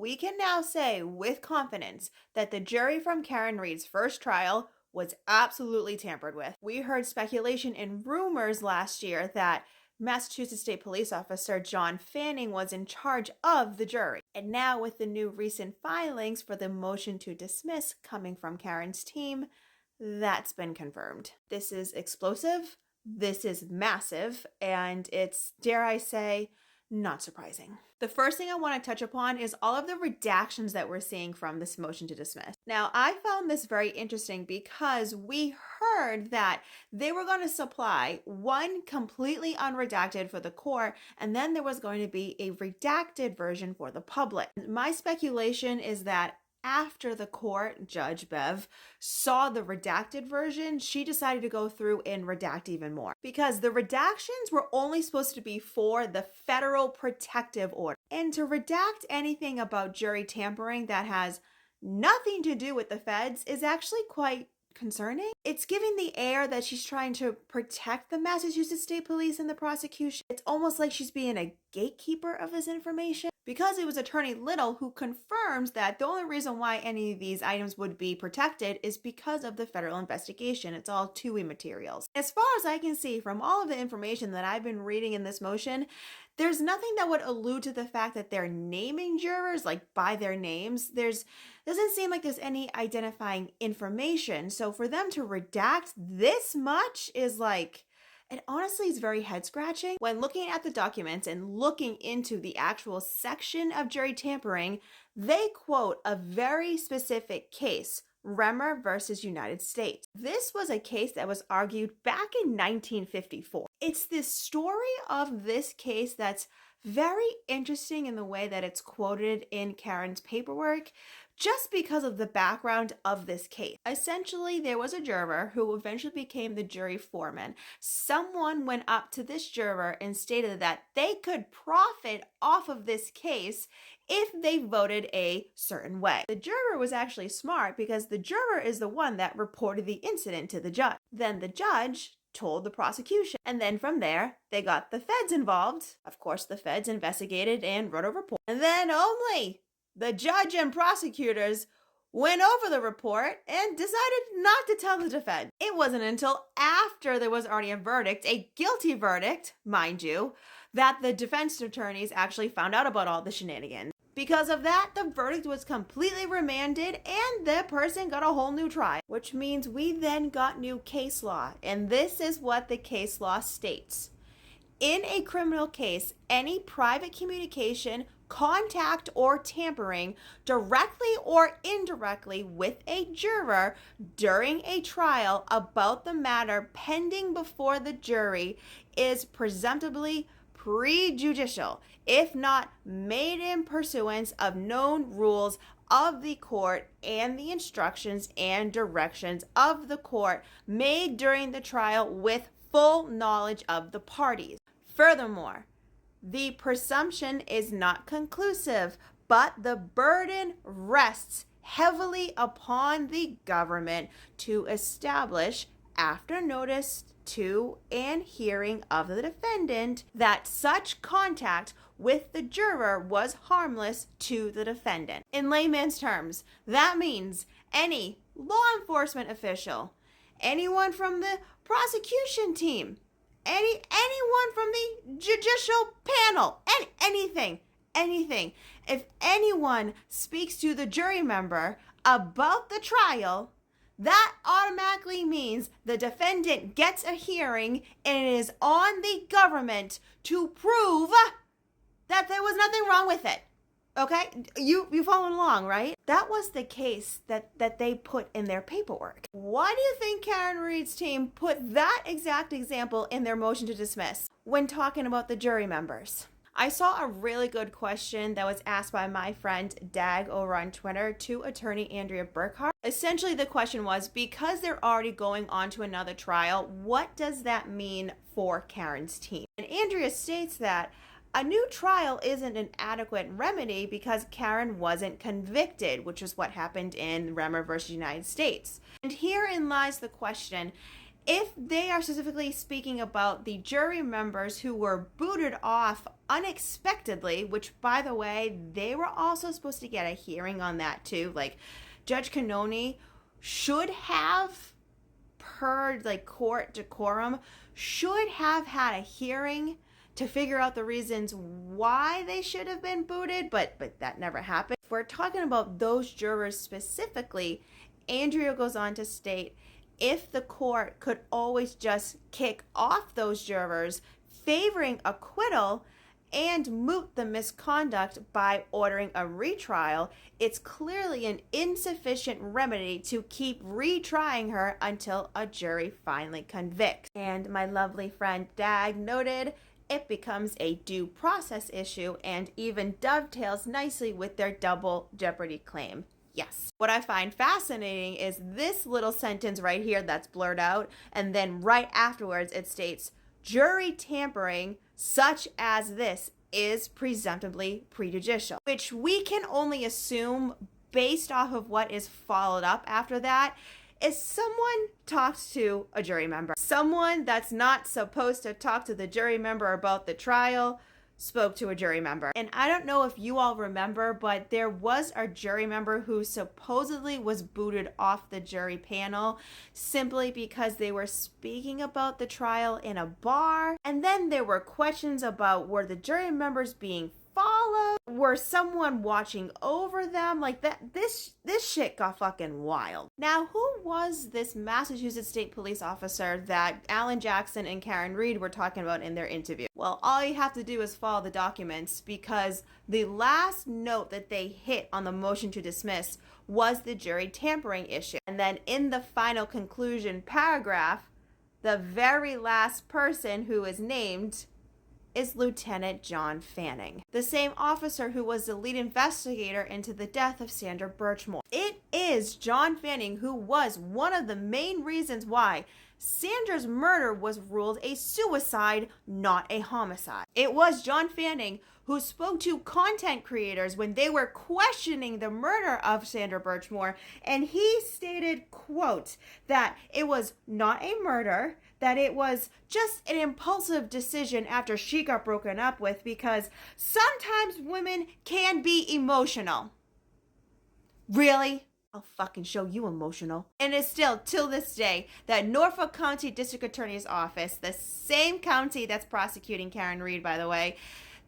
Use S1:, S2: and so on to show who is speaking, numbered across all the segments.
S1: we can now say with confidence that the jury from Karen Read's first trial was absolutely tampered with. We heard speculation and rumors last year that Massachusetts State Police Officer John Fanning was in charge of the jury. And now with the new recent filings for the motion to dismiss coming from Karen's team, that's been confirmed. This is explosive, this is massive, and it's, dare I say, not surprising. The first thing I want to touch upon is all of the redactions that we're seeing from this motion to dismiss. Now, I found this very interesting because we heard that they were going to supply one completely unredacted for the court, and then there was going to be a redacted version for the public. My speculation is that after the court, Judge Bev, saw the redacted version, she decided to go through and redact even more. Because the redactions were only supposed to be for the federal protective order. And to redact anything about jury tampering that has nothing to do with the feds is actually quite concerning. It's giving the air that she's trying to protect the Massachusetts State Police and the prosecution. It's almost like she's being a gatekeeper of this information. Because it was Attorney Little who confirms that the only reason why any of these items would be protected is because of the federal investigation. It's all TUI materials. As far as I can see from all of the information that I've been reading in this motion, there's nothing that would allude to the fact that they're naming jurors like by their names. Doesn't seem like there's any identifying information. So for them to redact this much is like, it honestly is very head-scratching. When looking at the documents and looking into the actual section of jury tampering, they quote a very specific case, Remmer versus United States. This was a case that was argued back in 1954. It's this story of this case that's very interesting in the way that it's quoted in Karen's paperwork, just because of the background of this case. Essentially, there was a juror who eventually became the jury foreman. Someone went up to this juror and stated that they could profit off of this case if they voted a certain way. The juror was actually smart because the juror is the one that reported the incident to the judge. Then the judge told the prosecution. And then from there, they got the feds involved. Of course, the feds investigated and wrote a report. And then only the judge and prosecutors went over the report and decided not to tell the defense. It wasn't until after there was already a verdict, a guilty verdict, mind you, that the defense attorneys actually found out about all the shenanigans. Because of that, the verdict was completely remanded and the person got a whole new trial, which means we then got new case law. And this is what the case law states. In a criminal case, any private communication, contact, or tampering directly or indirectly with a juror during a trial about the matter pending before the jury is presumptively prejudicial, if not made in pursuance of known rules of the court and the instructions and directions of the court made during the trial with full knowledge of the parties. Furthermore, the presumption is not conclusive, but the burden rests heavily upon the government to establish, after notice to and hearing of the defendant, that such contact with the juror was harmless to the defendant. In layman's terms, that means any law enforcement official, anyone from the prosecution team, anyone from the judicial panel, anything. If anyone speaks to the jury member about the trial, that automatically means the defendant gets a hearing and it is on the government to prove that there was nothing wrong with it. Okay? You following along, right? That was the case that they put in their paperwork. Why do you think Karen Read's team put that exact example in their motion to dismiss when talking about the jury members? I saw a really good question that was asked by my friend Dag over on Twitter to attorney Andrea Burkhart. Essentially, the question was, because they're already going on to another trial, what does that mean for Karen's team? And Andrea states that a new trial isn't an adequate remedy because Karen wasn't convicted, which is what happened in Remmer versus United States. And herein lies the question, If they are specifically speaking about the jury members who were booted off unexpectedly, which, by the way, they were also supposed to get a hearing on that too. Like, Judge Cannoni should have, per court decorum, should have had a hearing to figure out the reasons why they should have been booted, but that never happened. If we're talking about those jurors specifically, Andrea goes on to state, if the court could always just kick off those jurors, favoring acquittal and moot the misconduct by ordering a retrial, it's clearly an insufficient remedy to keep retrying her until a jury finally convicts. And my lovely friend Dag noted, it becomes a due process issue and even dovetails nicely with their double jeopardy claim. Yes. What I find fascinating is this little sentence right here that's blurred out, and then right afterwards it states, jury tampering such as this is presumptively prejudicial, which we can only assume based off of what is followed up after that is someone talks to a jury member. Someone that's not supposed to talk to the jury member about the trial spoke to a jury member. And I don't know if you all remember, but there was a jury member who supposedly was booted off the jury panel simply because they were speaking about the trial in a bar. And then there were questions about, were the jury members being followed? Were someone watching over them? Like that, this shit got fucking wild. Now, who was this Massachusetts State Police officer that Alan Jackson and Karen Reed were talking about in their interview? Well, all you have to do is follow the documents, because the last note that they hit on the motion to dismiss was the jury tampering issue. And then in the final conclusion paragraph, the very last person who is named is Lieutenant John Fanning, the same officer who was the lead investigator into the death of Sandra Birchmore. It is John Fanning who was one of the main reasons why Sandra's murder was ruled a suicide, not a homicide. It was John Fanning who spoke to content creators when they were questioning the murder of Sandra Birchmore, and he stated, quote, that it was not a murder, that it was just an impulsive decision after she got broken up with, because sometimes women can be emotional. Really? I'll fucking show you emotional. And it's still, till this day, that Norfolk County District Attorney's Office, the same county that's prosecuting Karen Reed, by the way,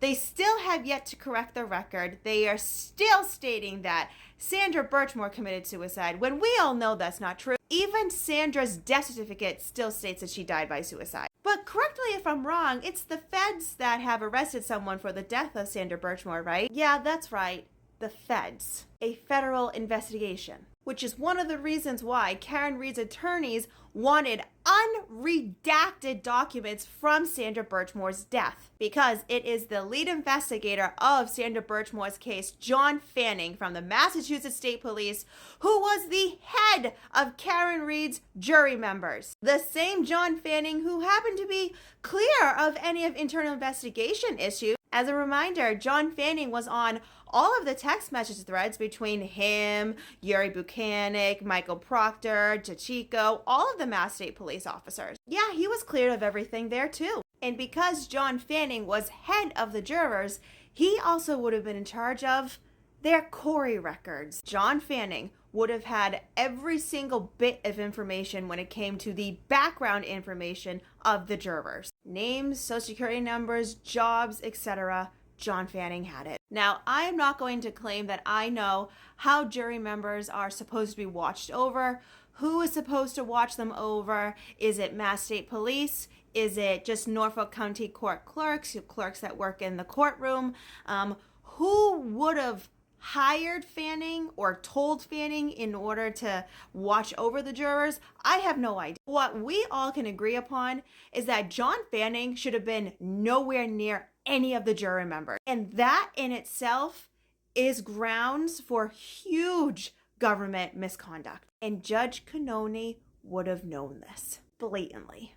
S1: they still have yet to correct the record. They are still stating that Sandra Birchmore committed suicide, when we all know that's not true. Even Sandra's death certificate still states that she died by suicide. But correct me if I'm wrong, it's the feds that have arrested someone for the death of Sandra Birchmore, right? Yeah, that's right. The feds. A federal investigation. Which is one of the reasons why Karen Reed's attorneys wanted unredacted documents from Sandra Birchmore's death, because it is the lead investigator of Sandra Birchmore's case, John Fanning from the Massachusetts State Police, who was the head of Karen Reed's jury members. The same John Fanning who happened to be clear of any of internal investigation issues. As a reminder, John Fanning was on all of the text message threads between him, Yuri Buchanan, Michael Proctor, Chichico, all of the Mass State Police officers. Yeah, he was cleared of everything there too. And because John Fanning was head of the jurors, he also would have been in charge of their Corey records. John Fanning would have had every single bit of information when it came to the background information of the jurors. Names, social security numbers, jobs, etc. John Fanning had it. Now, I am not going to claim that I know how jury members are supposed to be watched over. Who is supposed to watch them over? Is it Mass State Police? Is it just Norfolk County Court clerks that work in the courtroom? Who would have hired Fanning or told Fanning in order to watch over the jurors? I have no idea. What we all can agree upon is that John Fanning should have been nowhere near any of the jury members. And that in itself is grounds for huge government misconduct. And Judge Cannoni would have known this blatantly.